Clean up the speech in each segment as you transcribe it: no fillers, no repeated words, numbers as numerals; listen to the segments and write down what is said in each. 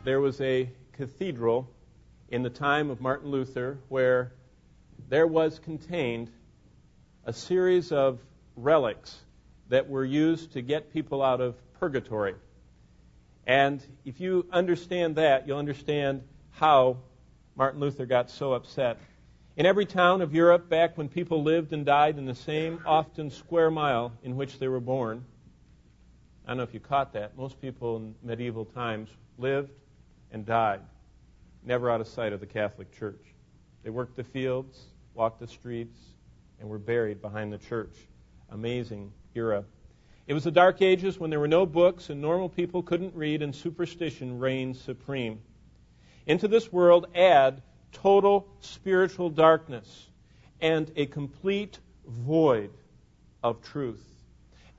there was a cathedral in the time of Martin Luther where there was contained a series of relics that were used to get people out of purgatory. And if you understand that, you'll understand how Martin Luther got so upset. In every town of Europe, back when people lived and died in the same, often square mile in which they were born, I don't know if you caught that, most people in medieval times lived and died, never out of sight of the Catholic Church. They worked the fields, walked the streets, and were buried behind the church. Amazing era. It was the Dark Ages when there were no books and normal people couldn't read and superstition reigned supreme. Into this world add total spiritual darkness and a complete void of truth.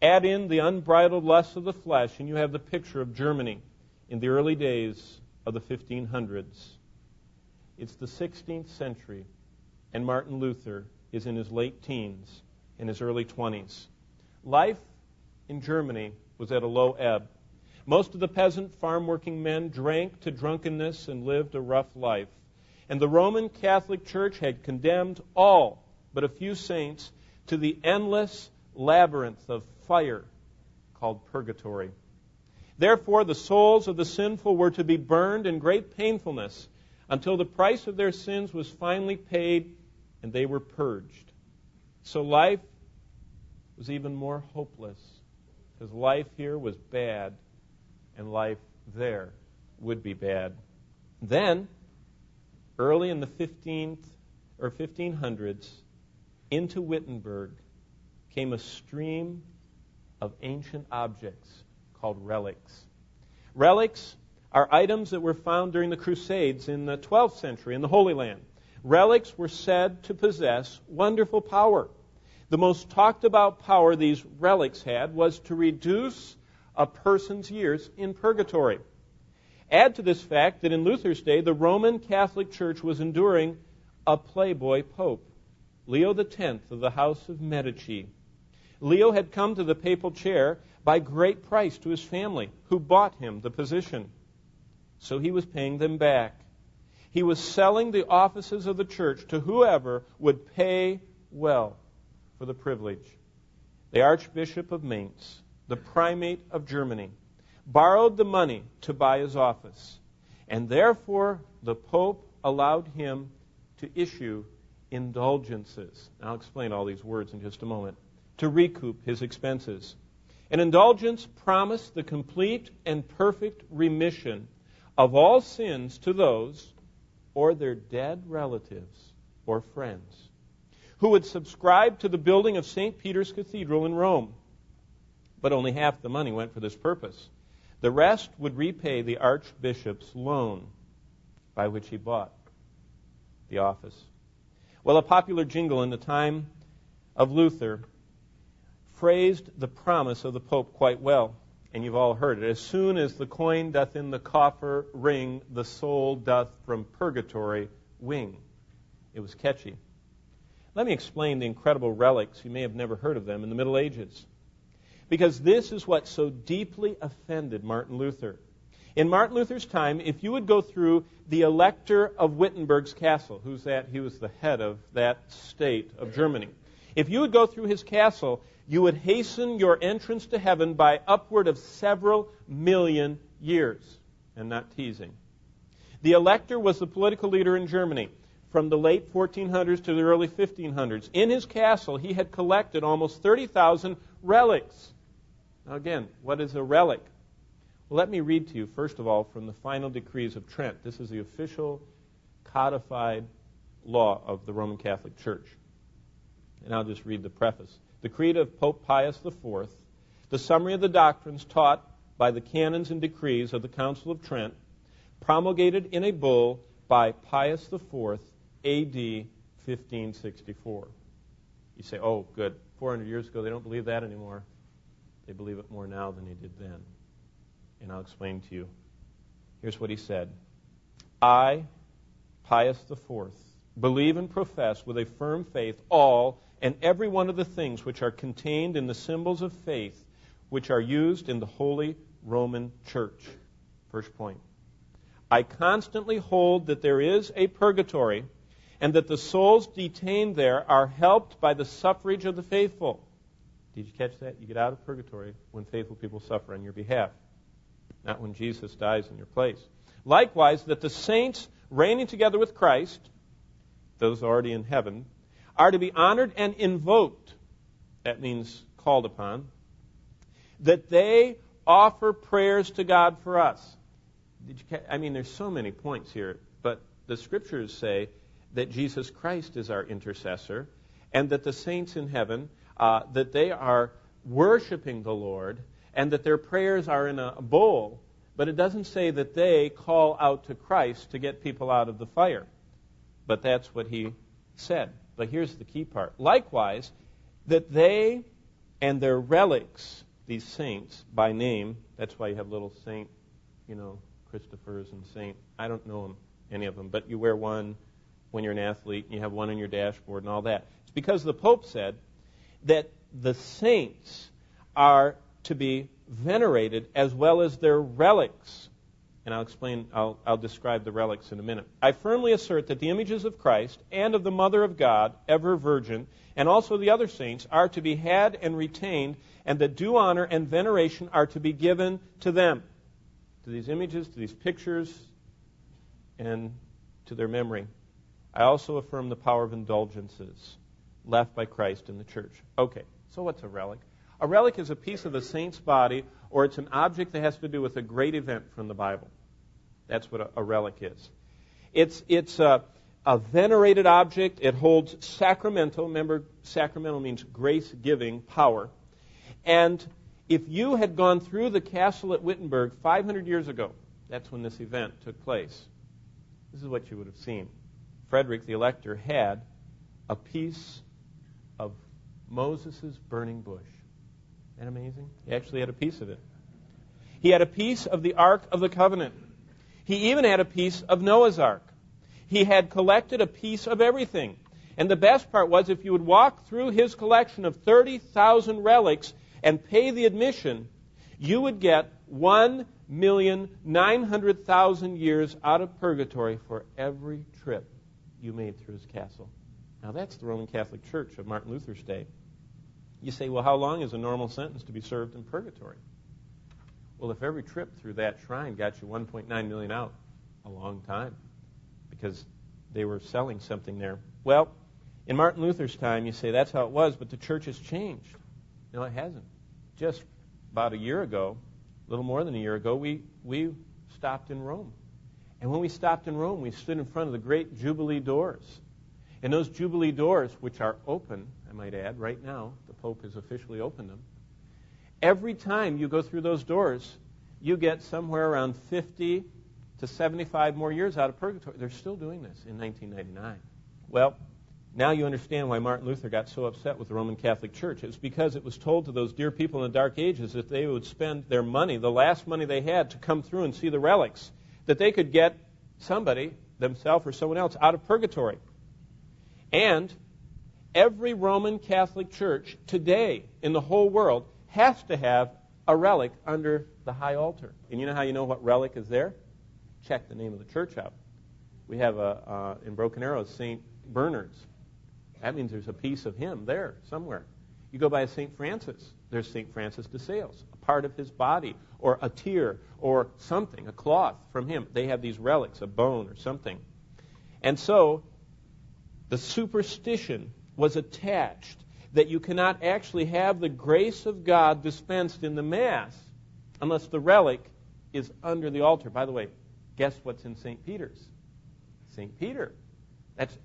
Add in the unbridled lusts of the flesh, and you have the picture of Germany in the early days of the 1500s. It's the 16th century, and Martin Luther is in his late teens, in his early 20s. Life in Germany was at a low ebb. Most of the peasant farm-working men drank to drunkenness and lived a rough life. And the Roman Catholic Church had condemned all but a few saints to the endless labyrinth of fire called Purgatory. Therefore, the souls of the sinful were to be burned in great painfulness until the price of their sins was finally paid and they were purged. So life was even more hopeless, because life here was bad and life there would be bad. Then, early in the 1500s, into Wittenberg came a stream of ancient objects called relics. Relics are items that were found during the Crusades in the 12th century in the Holy Land. Relics were said to possess wonderful power. The most talked about power these relics had was to reduce a person's years in purgatory. Add to this fact that in Luther's day, the Roman Catholic Church was enduring a playboy pope, Leo X of the House of Medici. Leo had come to the papal chair by great price to his family, who bought him the position. So he was paying them back. He was selling the offices of the church to whoever would pay well for the privilege. The Archbishop of Mainz, the Primate of Germany, borrowed the money to buy his office, and therefore the Pope allowed him to issue indulgences. I'll explain all these words in just a moment. To recoup his expenses. An indulgence promised the complete and perfect remission of all sins to those or their dead relatives or friends who would subscribe to the building of St. Peter's Cathedral in Rome. But only half the money went for this purpose. The rest would repay the Archbishop's loan by which he bought the office. Well, a popular jingle in the time of Luther phrased the promise of the Pope quite well, and you've all heard it. As soon as the coin doth in the coffer ring, the soul doth from purgatory wing. It was catchy. Let me explain the incredible relics. You may have never heard of them in the Middle Ages. Because this is what so deeply offended Martin Luther. In Martin Luther's time, if you would go through the Elector of Wittenberg's castle, who's that? He was the head of that state of Germany. If you would go through his castle, you would hasten your entrance to heaven by upward of several million years. And not teasing. The Elector was the political leader in Germany from the late 1400s to the early 1500s. In his castle, he had collected almost 30,000 relics. Now again, what is a relic? Well, let me read to you, first of all, from the final decrees of Trent. This is the official codified law of the Roman Catholic Church. And I'll just read the preface. The Creed of Pope Pius IV, the summary of the doctrines taught by the canons and decrees of the Council of Trent, promulgated in a bull by Pius IV, A.D. 1564. You say, oh, good. 400 years ago, they don't believe that anymore. They believe it more now than they did then. And I'll explain to you. Here's what he said. I, Pius IV, believe and profess with a firm faith all and every one of the things which are contained in the symbols of faith which are used in the Holy Roman Church. First point. I constantly hold that there is a purgatory and that the souls detained there are helped by the suffrage of the faithful. Did you catch that? You get out of purgatory when faithful people suffer on your behalf, not when Jesus dies in your place. Likewise, that the saints reigning together with Christ, those already in heaven, are to be honored and invoked. That means called upon. That they offer prayers to God for us. There's so many points here, but the Scriptures say that Jesus Christ is our intercessor, and that the saints in heaven, that they are worshiping the Lord, and that their prayers are in a bowl, but it doesn't say that they call out to Christ to get people out of the fire. But that's what he said. But here's the key part. Likewise, that they and their relics, these saints by name, that's why you have little Saint, Christopher's and Saint, I don't know them, any of them, but you wear one when you're an athlete, and you have one on your dashboard and all that. It's because the Pope said that the saints are to be venerated as well as their relics. And I'll describe the relics in a minute. I firmly assert that the images of Christ and of the Mother of God, ever Virgin, and also the other saints are to be had and retained, and that due honor and veneration are to be given to them, to these images, to these pictures, and to their memory. I also affirm the power of indulgences left by Christ in the church. Okay, so what's a relic? A relic is a piece of a saint's body, or it's an object that has to do with a great event from the Bible. That's what a relic is. It's a venerated object. It holds sacramental. Remember, sacramental means grace-giving power. And if you had gone through the castle at Wittenberg 500 years ago, that's when this event took place, this is what you would have seen. Frederick the Elector had a piece of Moses' burning bush. Isn't that amazing? He actually had a piece of it. He had a piece of the Ark of the Covenant. He even had a piece of Noah's Ark. He had collected a piece of everything. And the best part was, if you would walk through his collection of 30,000 relics and pay the admission, you would get 1,900,000 years out of purgatory for every trip you made through his castle. Now that's the Roman Catholic Church of Martin Luther's day. You say, well, how long is a normal sentence to be served in purgatory? Well, if every trip through that shrine got you 1.9 million out, a long time, because they were selling something there. Well, in Martin Luther's time, you say that's how it was, but the church has changed. No, it hasn't. Just about a year ago, a little more than a year ago, we stopped in Rome. And when we stopped in Rome, we stood in front of the great Jubilee doors. And those Jubilee doors, which are open, I might add, right now, the Pope has officially opened them. Every time you go through those doors, you get somewhere around 50 to 75 more years out of purgatory. They're still doing this in 1999. Well, now you understand why Martin Luther got so upset with the Roman Catholic Church. It was because it was told to those dear people in the Dark Ages that they would spend their money, the last money they had, to come through and see the relics, that they could get somebody, themselves or someone else, out of purgatory. And every Roman Catholic church today in the whole world has to have a relic under the high altar. And you know how you know what relic is there? Check the name of the church out. We have in Broken Arrow, St. Bernard's. That means there's a piece of him there somewhere. You go by St. Francis. There's St. Francis de Sales, a part of his body, or a tear, or something, a cloth from him. They have these relics, a bone or something. And so the superstition was attached that you cannot actually have the grace of God dispensed in the Mass unless the relic is under the altar. By the way, guess what's in St. Peter's? St. Peter.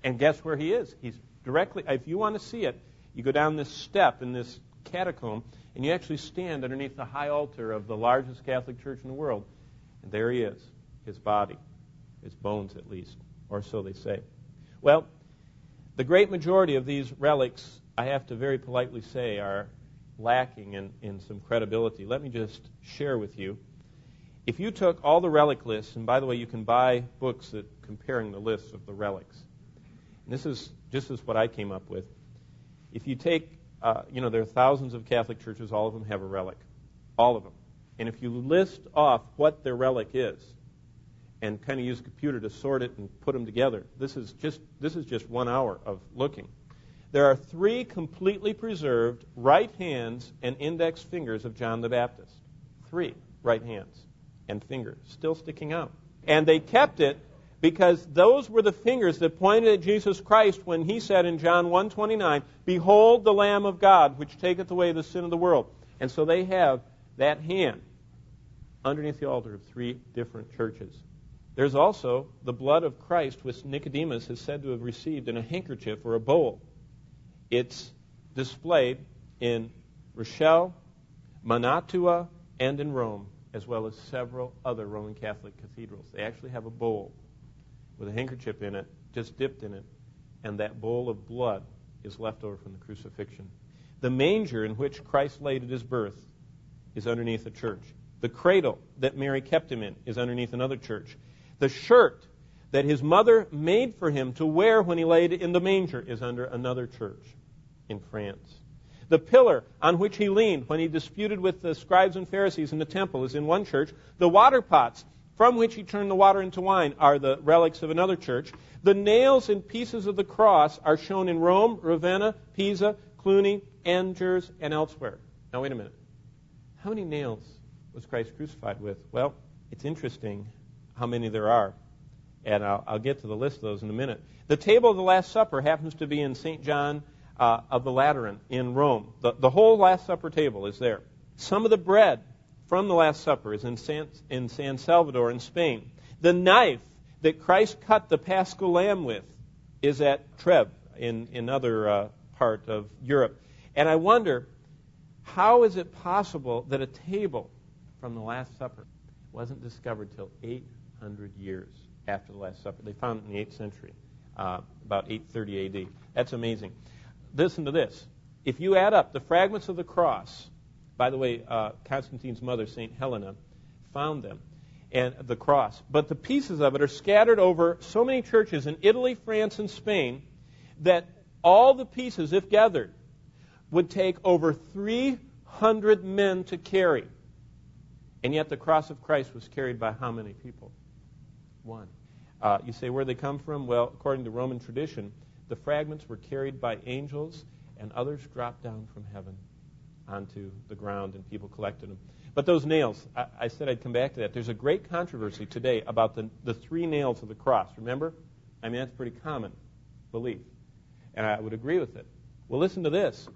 And guess where he is? He's directly, if you want to see it, you go down this step in this catacomb, and you actually stand underneath the high altar of the largest Catholic church in the world. And there he is, his body, his bones at least, or so they say. Well, the great majority of these relics, I have to very politely say, are lacking in some credibility. Let me just share with you. If you took all the relic lists, and by the way, you can buy books that comparing the lists of the relics. And this is what I came up with. If you take, there are thousands of Catholic churches, all of them have a relic. All of them. And if you list off what their relic is, and kind of use a computer to sort it and put them together. This is just 1 hour of looking. There are 3 completely preserved right hands and index fingers of John the Baptist. 3 right hands and fingers still sticking out. And they kept it because those were the fingers that pointed at Jesus Christ when he said in John 1:29, "Behold the Lamb of God, which taketh away the sin of the world." And so they have that hand underneath the altar of 3 different churches. There's also the blood of Christ, which Nicodemus is said to have received in a handkerchief or a bowl. It's displayed in Rochelle, Mantua, and in Rome, as well as several other Roman Catholic cathedrals. They actually have a bowl with a handkerchief in it, just dipped in it, and that bowl of blood is left over from the crucifixion. The manger in which Christ laid at his birth is underneath a church. The cradle that Mary kept him in is underneath another church. The shirt that his mother made for him to wear when he laid in the manger is under another church in France. The pillar on which he leaned when he disputed with the scribes and Pharisees in the temple is in one church. The water pots from which he turned the water into wine are the relics of another church. The nails and pieces of the cross are shown in Rome, Ravenna, Pisa, Cluny, Angers, and elsewhere. Now, wait a minute. How many nails was Christ crucified with? Well, it's interesting how many there are, and I'll get to the list of those in a minute. The table of the Last Supper happens to be in St. John of the Lateran in Rome. The whole Last Supper table is there. Some of the bread from the Last Supper is in San Salvador in Spain. The knife that Christ cut the Paschal lamb with is at Trèves in another part of Europe. And I wonder, how is it possible that a table from the Last Supper wasn't discovered till 800 years after the Last Supper? They found it in the 8th century, about 830 A.D. That's amazing. Listen to this. If you add up the fragments of the cross, by the way, Constantine's mother, St. Helena, found them, and the cross. But the pieces of it are scattered over so many churches in Italy, France, and Spain that all the pieces, if gathered, would take over 300 men to carry. And yet the cross of Christ was carried by how many people? 1. You say, where they come from? Well, according to Roman tradition, the fragments were carried by angels, and others dropped down from heaven onto the ground, and people collected them. But those nails, I said I'd come back to that. There's a great controversy today about the 3 nails of the cross. Remember? I mean, that's a pretty common belief, and I would agree with it. Well, listen to this.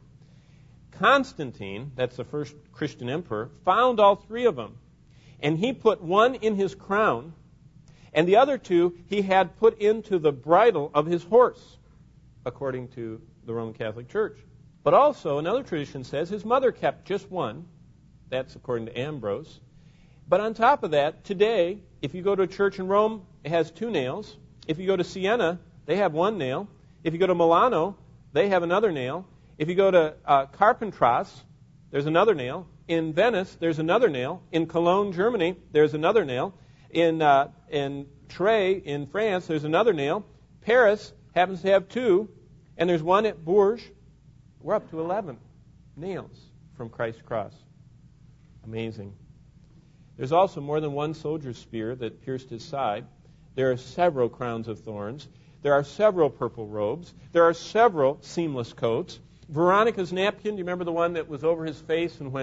Constantine, that's the first Christian emperor, found all 3 of them, and he put one in his crown, and the other 2 he had put into the bridle of his horse, according to the Roman Catholic Church. But also, another tradition says his mother kept just one. That's according to Ambrose. But on top of that, today, if you go to a church in Rome, it has 2 nails. If you go to Siena, they have 1 nail. If you go to Milano, they have another nail. If you go to Carpentras, there's another nail. In Venice, there's another nail. In Cologne, Germany, there's another nail. In Trèves, in France, there's another nail. Paris happens to have 2, and there's one at Bourges. We're up to 11 nails from Christ's cross. Amazing. There's also more than 1 soldier's spear that pierced his side. There are several crowns of thorns. There are several purple robes. There are several seamless coats. Veronica's napkin, do you remember the one that was over his face? And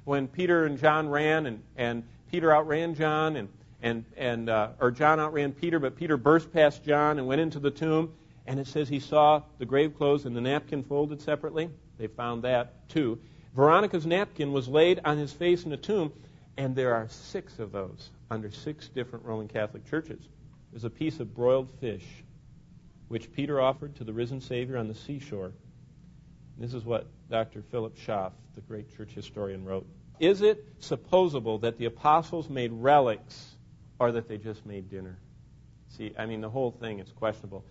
when Peter and John ran, and Peter outran John, or John outran Peter, but Peter burst past John and went into the tomb. And it says he saw the grave clothes and the napkin folded separately. They found that too. Veronica's napkin was laid on his face in a tomb, and there are 6 of those under 6 different Roman Catholic churches. There's a piece of broiled fish, which Peter offered to the risen Savior on the seashore. This is what Dr. Philip Schaff, the great church historian, wrote. Is it supposable that the apostles made relics, or that they just made dinner? See, I mean, the whole thing is questionable.